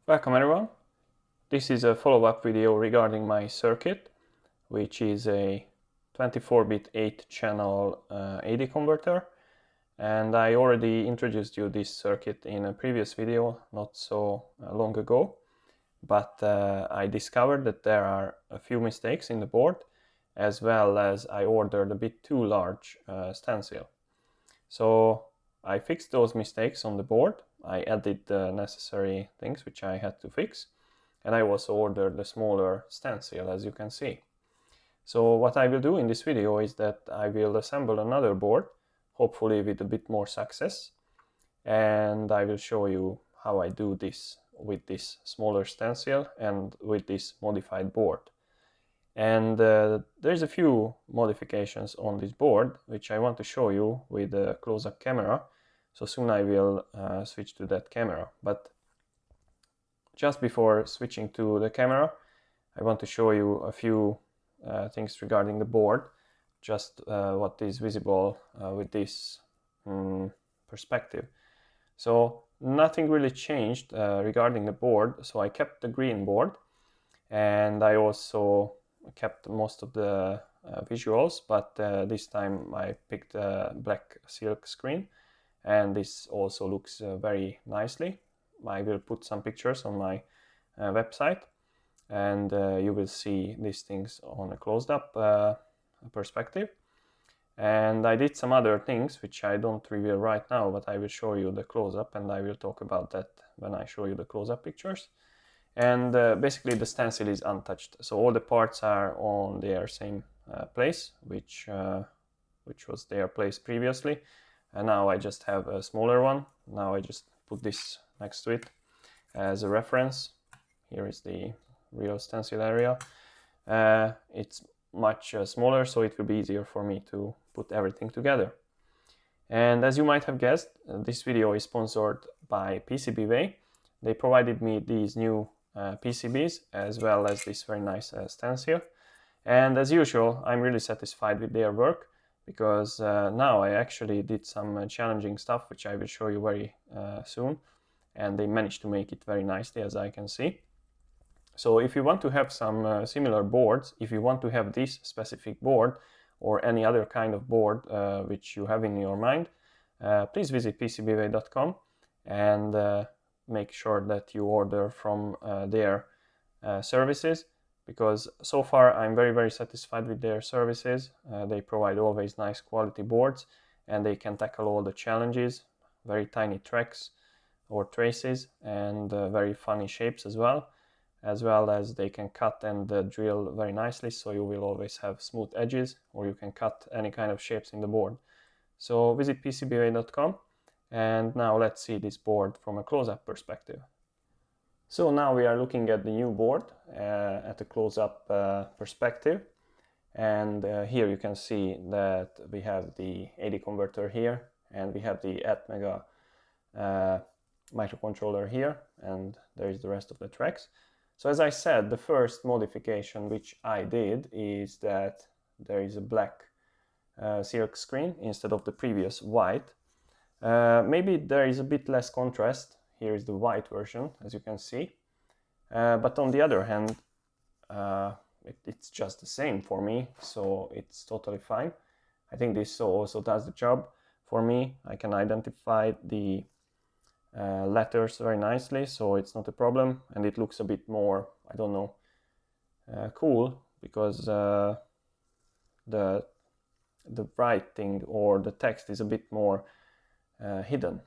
Welcome everyone. This is a follow-up video regarding my circuit, which is a 24-bit 8-channel AD converter, and I already introduced you this circuit in a previous video not so long ago, but I discovered that there are a few mistakes in the board, as well as I ordered a bit too large stencil. So I fixed those mistakes on the board. I added the necessary things which I had to fix, and I also ordered the smaller stencil, as you can see. So what I will do in this video is that I will assemble another board, hopefully with a bit more success, and I will show you how I do this with this smaller stencil and with this modified board. And there's a few modifications on this board which I want to show you with a close-up camera. So soon I will switch to that camera. But just before switching to the camera, I want to show you a few things regarding the board, just what is visible with this perspective. So nothing really changed regarding the board. So I kept the green board, and I also kept most of the visuals, but this time I picked a black silk screen, and this also looks very nicely. I will put some pictures on my website, and you will see these things on a closed-up perspective. And I did some other things which I don't reveal right now, but I will show you the close-up, and I will talk about that when I show you the close-up pictures. And basically the stencil is untouched, so all the parts are on their same place, which was their place previously, and now I just have a smaller one. Now I just put this next to it as a reference. Here is the real stencil area. It's much smaller, so it will be easier for me to put everything together. And as you might have guessed, this video is sponsored by PCBWay. They provided me these new PCBs as well as this very nice stencil, and as usual I'm really satisfied with their work, because now I actually did some challenging stuff which I will show you very soon, and they managed to make it very nicely, as I can see. So if you want to have some similar boards, if you want to have this specific board or any other kind of board which you have in your mind, please visit PCBWay.com and make sure that you order from their services, because so far I'm very satisfied with their services. They provide always nice quality boards, and they can tackle all the challenges, very tiny tracks or traces, and very funny shapes as well as they can cut and drill very nicely, so you will always have smooth edges, or you can cut any kind of shapes in the board. So visit PCBWay.com. And now let's see this board from a close-up perspective. So now we are looking at the new board at a close-up perspective. And here you can see that we have the AD converter here, and we have the ATmega microcontroller here, and there is the rest of the tracks. So as I said, the first modification which I did is that there is a black silk screen instead of the previous white. Maybe there is a bit less contrast. Here is the white version, as you can see. But on the other hand, it's just the same for me, so it's totally fine. I think this also does the job for me. I can identify the letters very nicely, so it's not a problem. And it looks a bit more, I don't know, cool, because the writing or the text is a bit more hidden.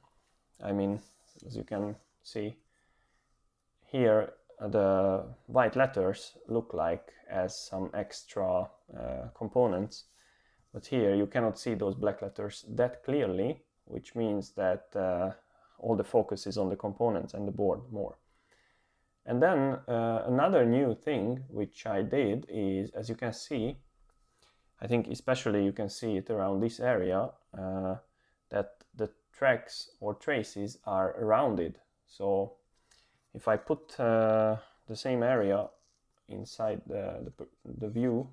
I mean, as you can see here, the white letters look like as some extra components, but here you cannot see those black letters that clearly, which means that all the focus is on the components and the board more. And then another new thing which I did is, as you can see, I think especially you can see it around this area, that the tracks or traces are rounded. So if I put the same area inside the view,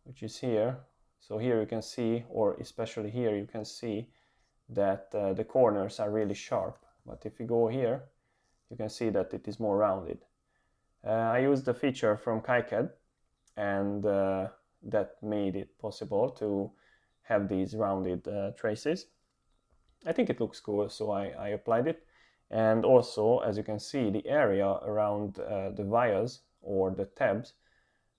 which is here, so here you can see, or especially here you can see that the corners are really sharp. But if you go here, you can see that it is more rounded. I used the feature from KiCad, and that made it possible to have these rounded traces. I think it looks cool, so I applied it. And also, as you can see, the area around the vias or the tabs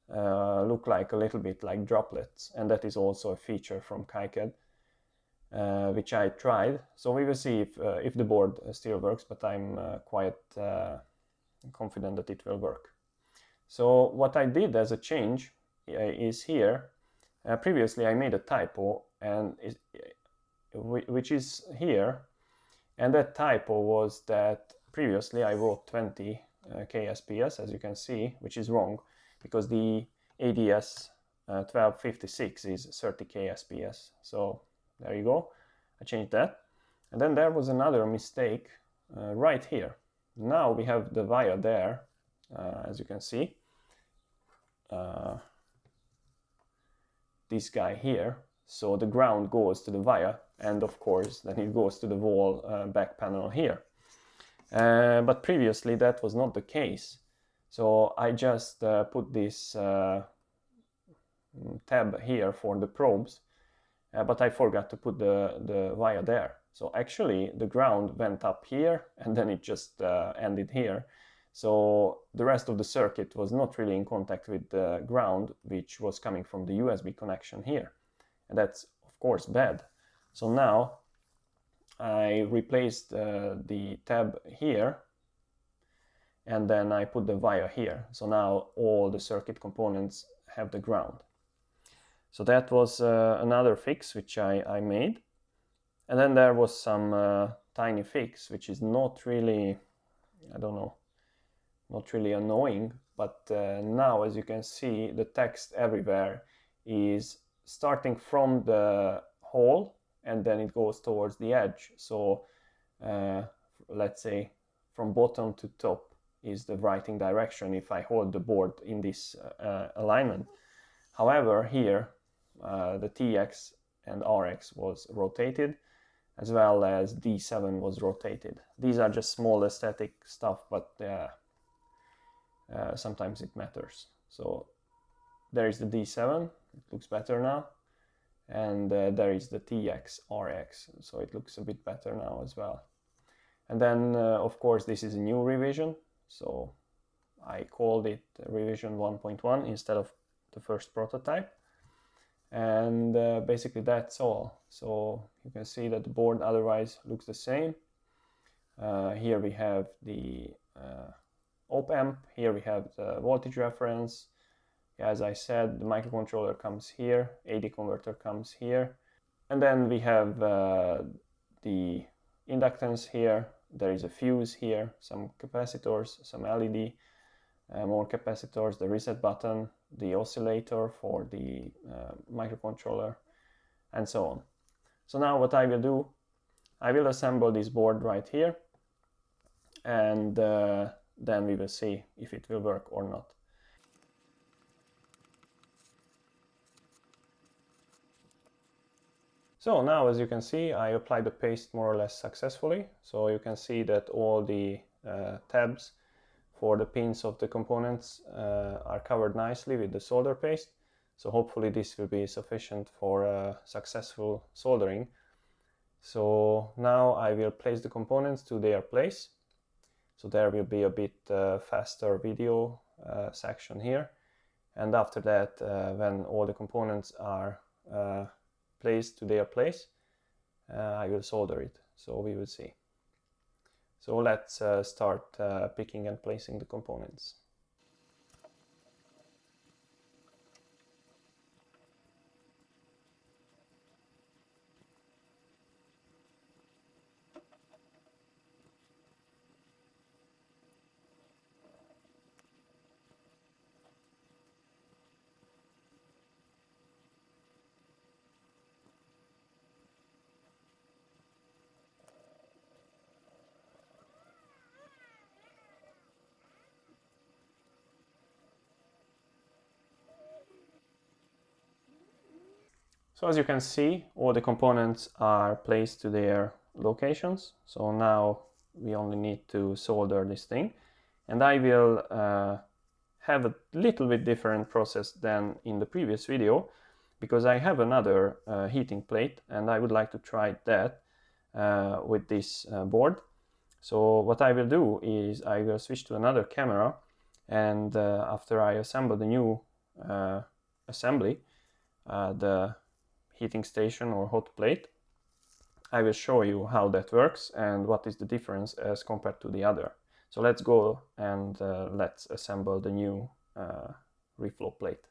look like a little bit like droplets, and that is also a feature from KiCad, which I tried. So we will see if the board still works, but I'm quite confident that it will work. So what I did as a change is here. Previously I made a typo, and which is here, and that typo was that previously I wrote 20 kSPS, as you can see, which is wrong, because the ADS1256 is 30 kSPS. So there you go, I changed that. And then there was another mistake right here. Now we have the via there, as you can see, this guy here. So the ground goes to the via, and of course then it goes to the wall back panel here. But previously that was not the case. So I just put this tab here for the probes, but I forgot to put the via there. So actually the ground went up here, and then it just ended here. So the rest of the circuit was not really in contact with the ground, which was coming from the USB connection here. And that's of course bad. So now I replaced the tab here, and then I put the via here. So now all the circuit components have the ground. So that was another fix which I made. And then there was some tiny fix which is not really, I don't know, not really annoying, but now as you can see, the text everywhere is starting from the hole and then it goes towards the edge. So let's say from bottom to top is the writing direction if I hold the board in this alignment. However, here the TX and RX was rotated, as well as D7 was rotated. These are just small aesthetic stuff, but sometimes it matters. So there is the D7, it looks better now, and there is the TX RX, so it looks a bit better now as well. And then of course this is a new revision, so I called it revision 1.1 instead of the first prototype. And basically that's all. So you can see that the board otherwise looks the same. Here we have the op amp, here we have the voltage reference. As I said, the microcontroller comes here, AD converter comes here, and then we have the inductance here. There is a fuse here, some capacitors, some LED, more capacitors, the reset button, the oscillator for the microcontroller, and so on. So now what I will do, I will assemble this board right here, and then we will see if it will work or not. So now, as you can see, I applied the paste more or less successfully. So you can see that all the tabs for the pins of the components are covered nicely with the solder paste. So hopefully this will be sufficient for successful soldering. So now I will place the components to their place. So there will be a bit faster video section here. And after that, when all the components are placed to their place, I will solder it. So we will see. So let's start picking and placing the components. So as you can see, all the components are placed to their locations. So now we only need to solder this thing. And I will have a little bit different process than in the previous video, because I have another heating plate and I would like to try that with this board. So what I will do is I will switch to another camera, and after I assemble the new assembly, the heating station or hot plate, I will show you how that works and what is the difference as compared to the other. So let's go and let's assemble the new reflow plate.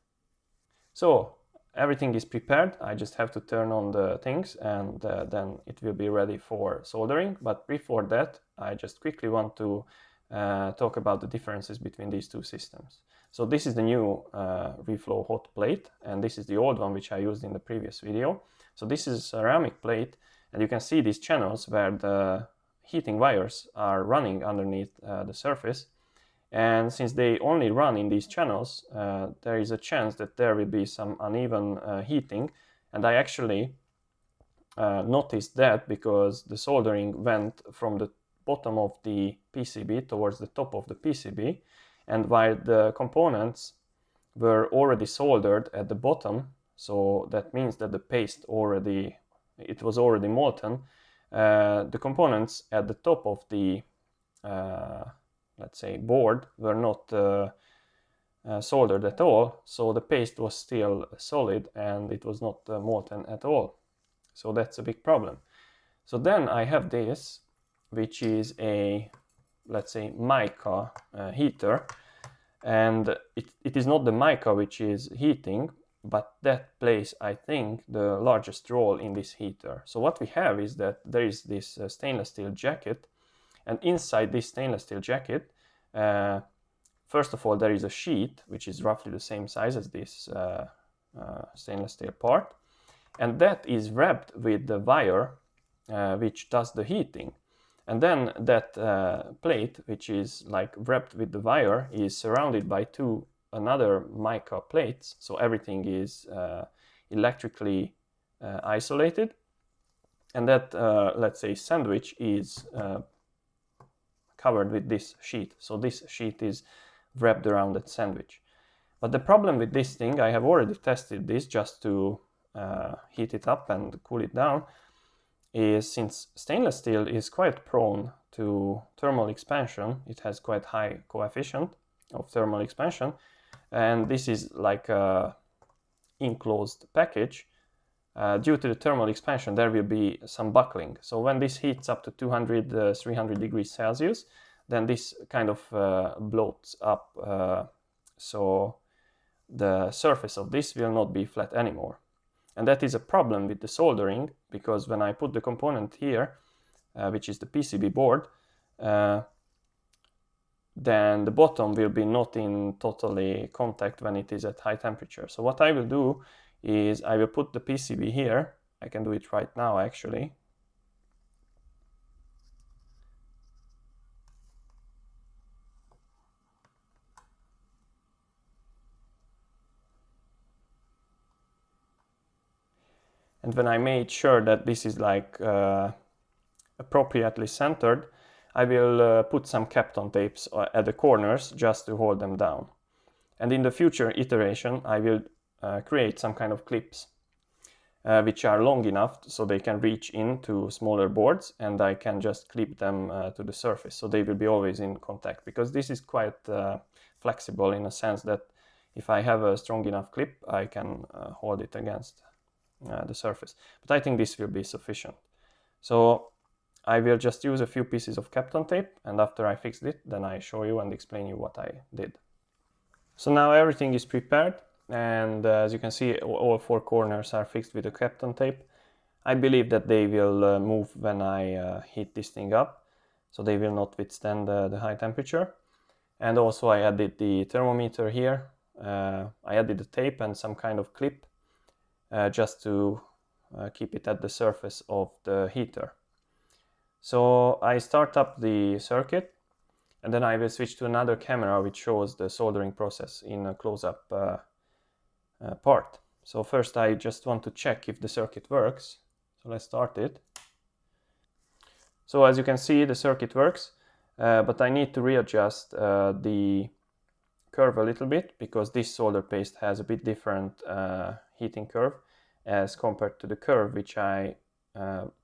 So everything is prepared. I just have to turn on the things, and then it will be ready for soldering. But before that, I just quickly want to talk about the differences between these two systems. So this is the new reflow hot plate, and this is the old one which I used in the previous video. So this is a ceramic plate, and you can see these channels where the heating wires are running underneath the surface. And since they only run in these channels, there is a chance that there will be some uneven heating. And I actually noticed that because the soldering went from the bottom of the PCB towards the top of the PCB. And while the components were already soldered at the bottom, so that means that the paste was already molten, the components at the top of the let's say board were not soldered at all, so the paste was still solid and it was not molten at all. So that's a big problem. So then I have this, which is a, let's say, mica heater, and it is not the mica which is heating, but that plays, I think, the largest role in this heater. So what we have is that there is this stainless steel jacket, and inside this stainless steel jacket, first of all, there is a sheet which is roughly the same size as this stainless steel part, and that is wrapped with the wire which does the heating. And then that plate, which is like wrapped with the wire, is surrounded by two another mica plates, so everything is electrically isolated. And that, let's say, sandwich is covered with this sheet. So this sheet is wrapped around that sandwich. But the problem with this thing, I have already tested this just to heat it up and cool it down, is since stainless steel is quite prone to thermal expansion, it has quite high coefficient of thermal expansion, and this is like a enclosed package. Due to the thermal expansion, there will be some buckling. So when this heats up to 200, 300 degrees Celsius, then this kind of bloats up, so the surface of this will not be flat anymore. And that is a problem with the soldering, because when I put the component here, which is the PCB board, then the bottom will be not in totally contact when it is at high temperature. So what I will do is I will put the PCB here. I can do it right now, actually. And when I made sure that this is like appropriately centered, I will put some Kapton tapes at the corners just to hold them down. And in the future iteration, I will create some kind of clips which are long enough so they can reach into smaller boards, and I can just clip them to the surface, so they will be always in contact, because this is quite flexible in a sense that if I have a strong enough clip, I can hold it against the surface. But I think this will be sufficient. So I will just use a few pieces of Kapton tape, and after I fixed it, then I show you and explain you what I did. So now everything is prepared, and as you can see, all four corners are fixed with the Kapton tape. I believe that they will move when I heat this thing up, so they will not withstand the high temperature. And also I added the thermometer here. I added the tape and some kind of clip just to keep it at the surface of the heater. So I start up the circuit, and then I will switch to another camera which shows the soldering process in a close-up part. So first I just want to check if the circuit works. So let's start it. So as you can see, the circuit works, but I need to readjust the curve a little bit, because this solder paste has a bit different heating curve as compared to the curve which I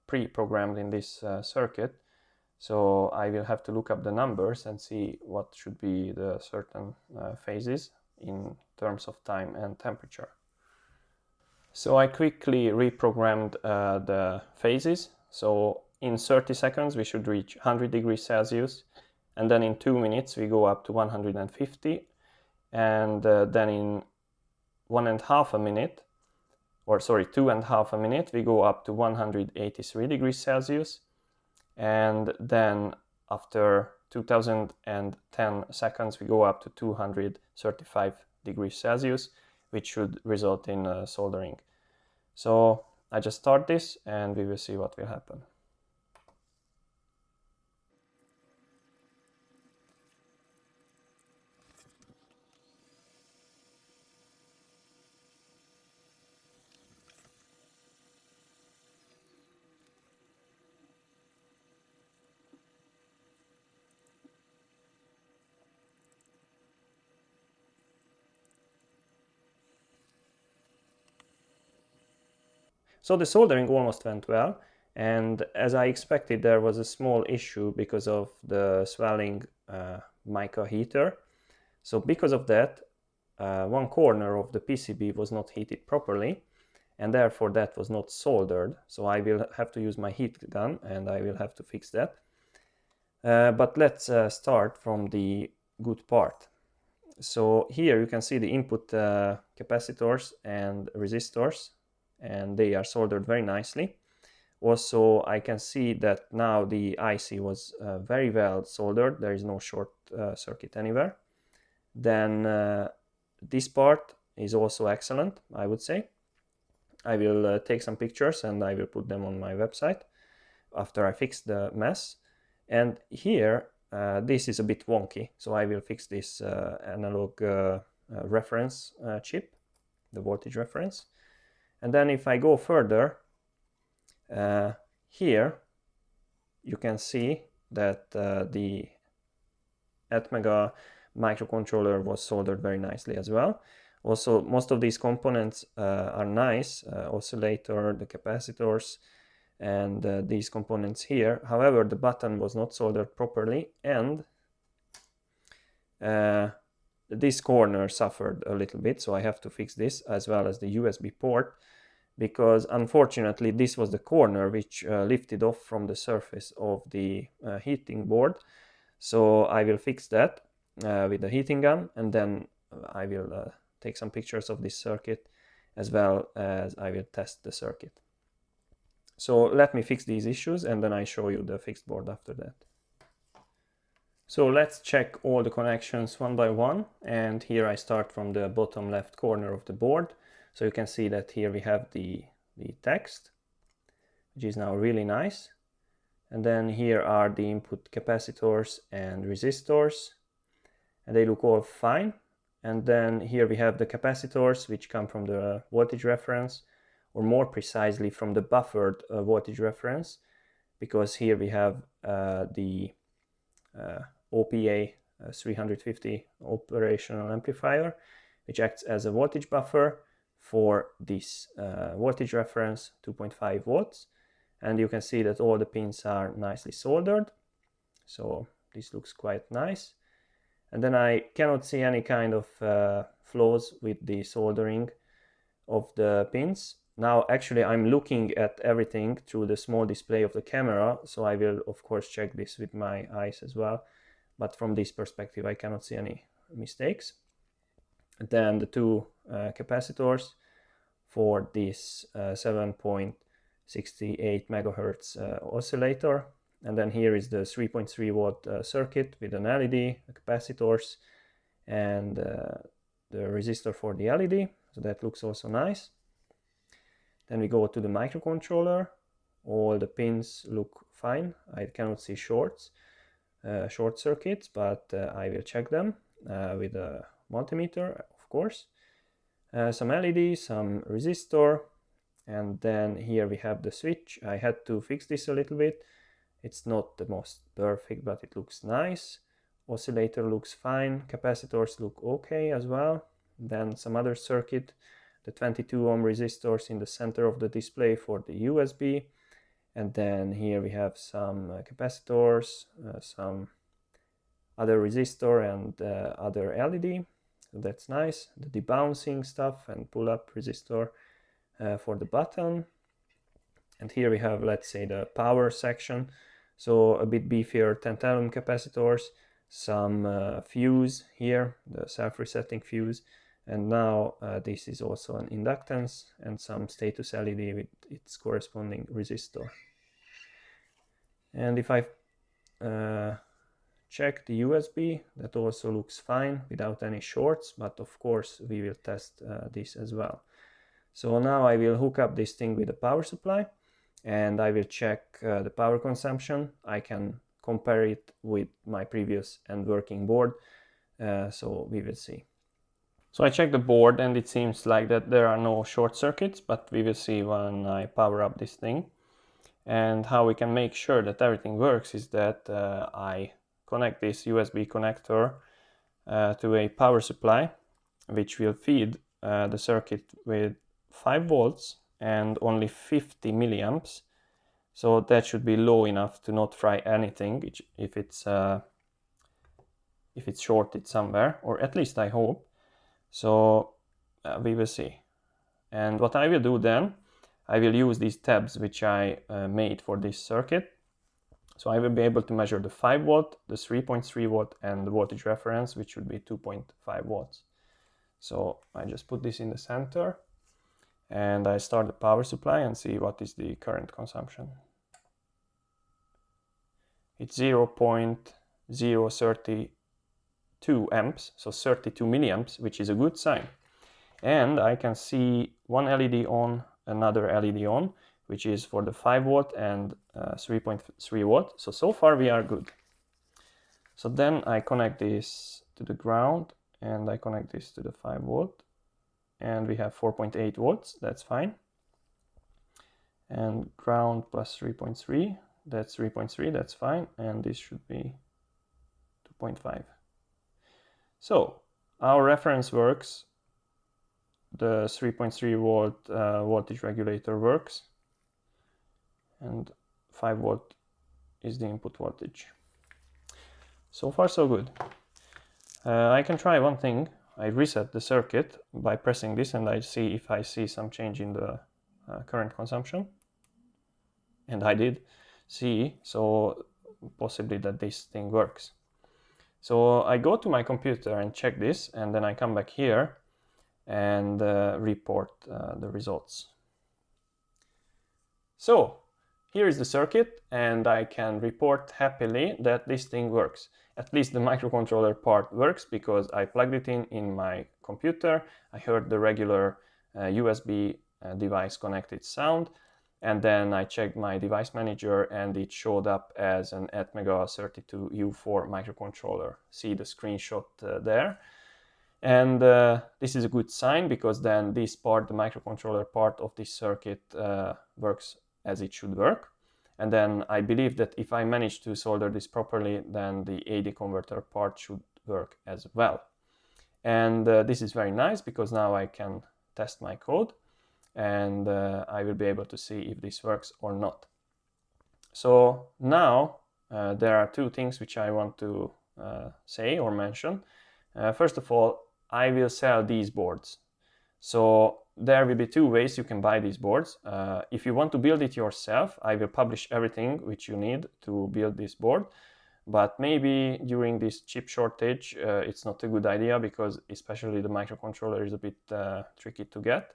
pre-programmed in this circuit. So I will have to look up the numbers and see what should be the certain phases in terms of time and temperature. So I quickly reprogrammed the phases. So in 30 seconds we should reach 100 degrees Celsius, and then in 2 minutes we go up to 150, and then in 2.5 minutes we go up to 183 degrees Celsius, and then after 2010 seconds we go up to 235 degrees Celsius, which should result in soldering. So I just start this and we will see what will happen. So the soldering almost went well, and as I expected, there was a small issue because of the swelling mica heater. So because of that, one corner of the PCB was not heated properly, and therefore that was not soldered. So I will have to use my heat gun and I will have to fix that. But let's start from the good part. So here you can see the input capacitors and resistors, and they are soldered very nicely. Also, I can see that now the IC was very well soldered. There is no short circuit anywhere. Then this part is also excellent, I would say. I will take some pictures and I will put them on my website after I fix the mess. And here, this is a bit wonky, so I will fix this analog reference chip, the voltage reference. And then if I go further, here you can see that the ATmega microcontroller was soldered very nicely as well. Also, most of these components are nice, oscillator, the capacitors, and these components here. However, the button was not soldered properly, and this corner suffered a little bit, so I have to fix this, as well as the USB port, because unfortunately this was the corner which lifted off from the surface of the heating board. So I will fix that with the heating gun, and then I will take some pictures of this circuit, as well as I will test the circuit. So let me fix these issues and then I show you the fixed board after that. So let's check all the connections one by one, and here I start from the bottom left corner of the board. So you can see that here we have the text, which is now really nice. And then here are the input capacitors and resistors, and they look all fine. And then here we have the capacitors, which come from the voltage reference, or more precisely from the buffered voltage reference, because here we have the OPA 350 operational amplifier, which acts as a voltage buffer for this voltage reference, 2.5 volts. And you can see that all the pins are nicely soldered. So this looks quite nice. And then I cannot see any kind of flaws with the soldering of the pins. Now actually I'm looking at everything through the small display of the camera, so I will of course check this with my eyes as well. But from this perspective I cannot see any mistakes. And then the two capacitors for this 7.68 megahertz oscillator. And then here is the 3.3 watt circuit with an LED, capacitors, and the resistor for the LED. So that looks also nice. Then we go to the microcontroller. All the pins look fine. I cannot see short circuits, but I will check them with a multimeter, of course. Some LED, some resistor, and then here we have the switch. I had to fix this a little bit It's not the most perfect, but it looks nice. Oscillator looks fine. Capacitors look okay as well. Then some other circuit, the 22 ohm resistors in the center of the display for the USB. And then here we have some capacitors, some other resistor and other LED. So that's nice. The debouncing stuff and pull-up resistor for the button. And here we have, let's say, the power section. So a bit beefier tantalum capacitors, some fuse here, the self-resetting fuse. And now this is also an inductance and some status LED with its corresponding resistor. And if I check the USB, that also looks fine without any shorts, but of course we will test this as well. So now I will hook up this thing with a power supply and I will check the power consumption. I can compare it with my previous and working board, so we will see. So I checked the board and it seems like that there are no short circuits, but we will see when I power up this thing. And how we can make sure that everything works is that I connect this USB connector to a power supply, which will feed the circuit with 5 volts and only 50 milliamps. So that should be low enough to not fry anything if it's shorted somewhere, or at least I hope. So we will see. And what I will do then, I will use these tabs which I made for this circuit. So I will be able to measure the 5 volt, the 3.3 watt and the voltage reference, which should be 2.5 watts. So I just put this in the center and I start the power supply and see what is the current consumption. It's 0.032 amps, so 32 milliamps, which is a good sign. And I can see one LED on, another LED on, which is for the 5 watt and 3.3 watt. So far we are good. So then I connect this to the ground and I connect this to the 5 volt and we have 4.8 volts, that's fine. And ground plus 3.3, that's 3.3, that's fine. And this should be 2.5. So our reference works. The 3.3 volt voltage regulator works and 5 volt is the input voltage. So far so good. I can try one thing. I reset the circuit by pressing this and I see if I see some change in the current consumption. And I did see, so possibly that this thing works. So I go to my computer and check this and then I come back here and report the results. So here is the circuit and I can report happily that this thing works. At least the microcontroller part works because I plugged it in my computer. I heard the regular USB device connected sound and then I checked my device manager and it showed up as an ATmega32U4 microcontroller. See the screenshot there. And this is a good sign because then this part, the microcontroller part of this circuit works as it should work. And then I believe that if I manage to solder this properly, then the AD converter part should work as well. And this is very nice because now I can test my code and I will be able to see if this works or not. So now there are two things which I want to say or mention. First of all, I will sell these boards. So there will be two ways you can buy these boards. If you want to build it yourself, I will publish everything which you need to build this board. But maybe during this chip shortage, it's not a good idea because especially the microcontroller is a bit tricky to get.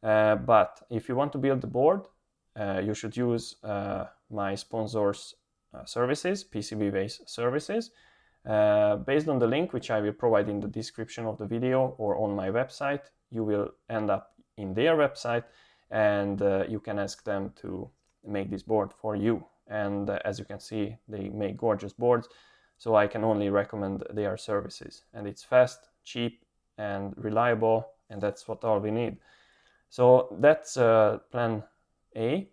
But if you want to build the board, you should use my sponsor's services, PCBWay's services. Based on the link which I will provide in the description of the video or on my website, you will end up in their website and you can ask them to make this board for you. And as you can see, they make gorgeous boards, so I can only recommend their services. And it's fast, cheap and reliable, and that's what all we need. So that's plan A.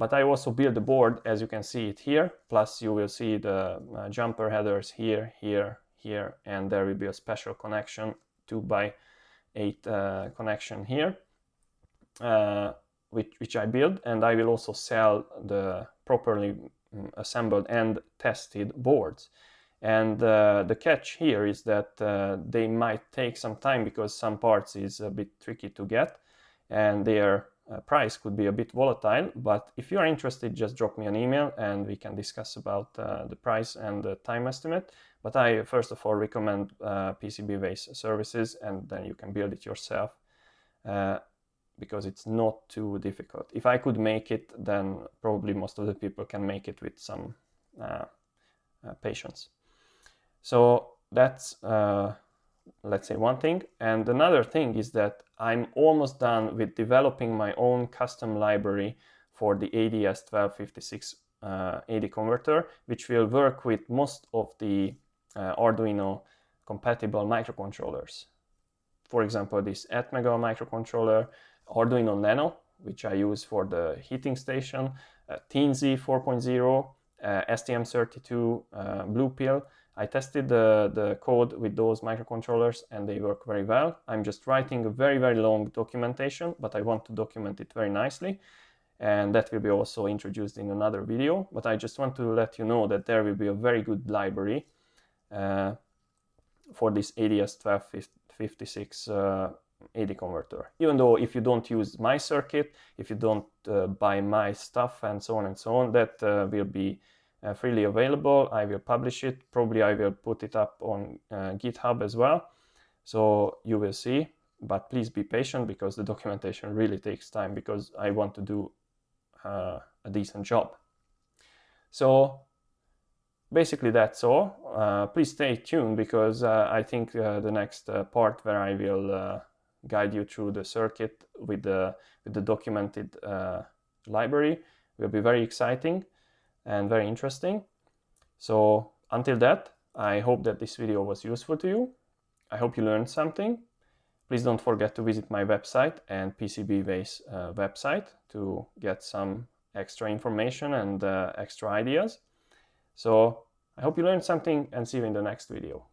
But I also built the board, as you can see it here, plus you will see the jumper headers here, here, here, and there will be a special connection, 2x8 connection here, which I built, and I will also sell the properly assembled and tested boards. And the catch here is that they might take some time because some parts is a bit tricky to get, and their price could be a bit volatile. But if you are interested, just drop me an email and we can discuss about the price and the time estimate. But I first of all recommend PCBWay's services, and then you can build it yourself because it's not too difficult. If I could make it, then probably most of the people can make it with some patience. So that's let's say one thing. And another thing is that I'm almost done with developing my own custom library for the ADS1256 AD converter, which will work with most of the Arduino compatible microcontrollers. For example, this ATmega microcontroller, Arduino Nano, which I use for the heating station, TNZ 4.0, STM32 Blue Pill. I tested the code with those microcontrollers and they work very well. I'm just writing a very, very long documentation, but I want to document it very nicely. And that will be also introduced in another video. But I just want to let you know that there will be a very good library for this ADS1256 AD converter. Even though if you don't use my circuit, if you don't buy my stuff and so on, that will be freely available. I will publish it. Probably I will put it up on GitHub as well. So you will see, but please be patient because the documentation really takes time because I want to do a decent job. So basically that's all. Please stay tuned because I think the next part where I will guide you through the circuit with the documented library will be very exciting and very interesting. So until that, I hope that this video was useful to you. I hope you learned something. Please don't forget to visit my website and PCBWay's website to get some extra information and extra ideas. So I hope you learned something and see you in the next video.